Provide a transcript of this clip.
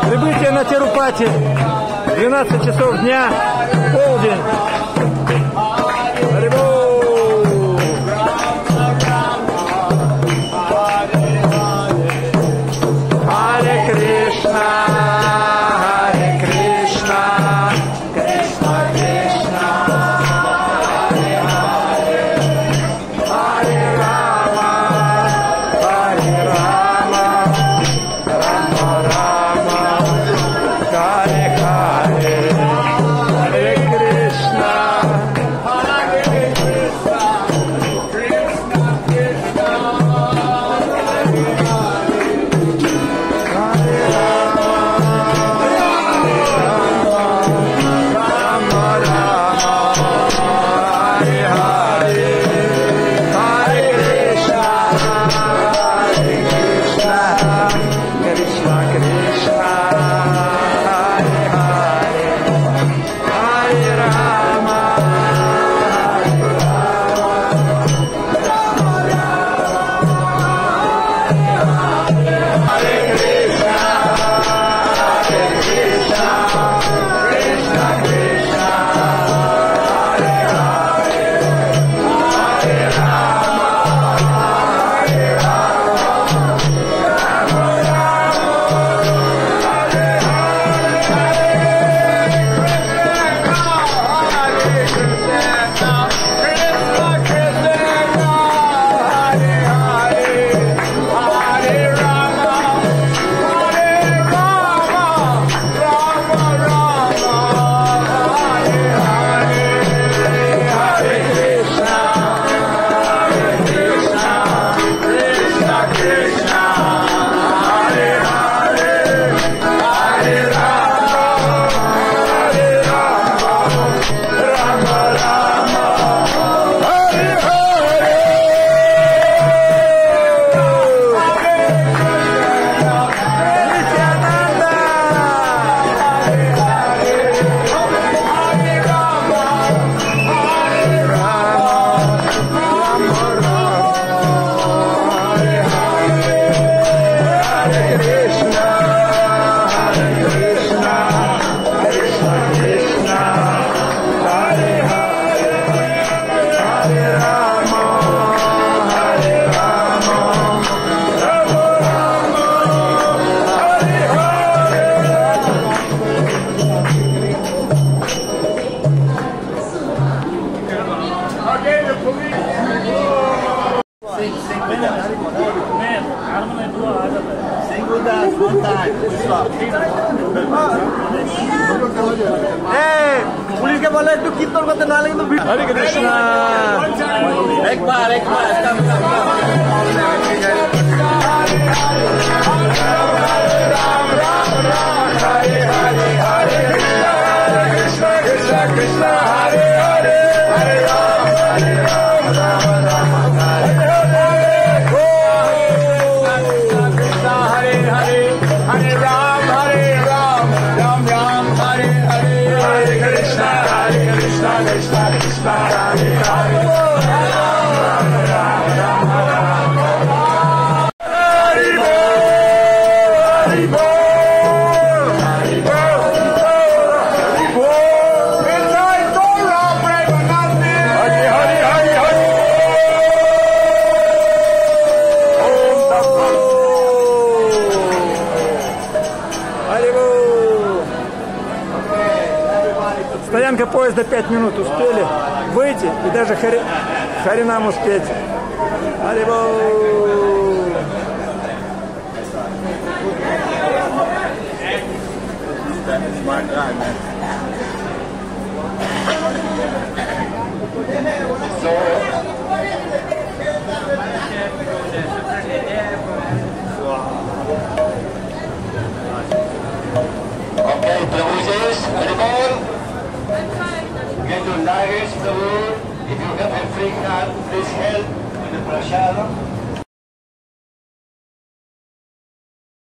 Прибытие на Тирупати 12 часов дня, полдень. Харе Кришна, Харе Кришна, Кришна Кришна, Харе Харе, Харе Рама, Харе Рама, Рама Рама, Харе Харе, Харе Кришна, Харе Кришна, Кришна Кришна, Харе police के बोले तो कीर्तन करते ना लेकिन तो हरे कृष्णा एक बार राम राम राम हरे हरे हरे कृष्णा कृष्णा कृष्णा हरे हरे हरे राम राम राम हरे हरे कृष्णा हरे हरे हरे राम राम राम हरे हरे हरे कृष्णा कृष्णा कृष्णा हरे हरे राम राम राम हरि बोल हरि बोल हरि बोल हरि बोल हरि हरि हरि हरि ओम तत्सत हरि बोल। Стоянка поезда 5 минут, успели выйти и даже Харинам успеть. Харибол! Okay, Prabhuji, Haribol. Get your luggage, Prabhu. If you have a free card, please help with the prashadam.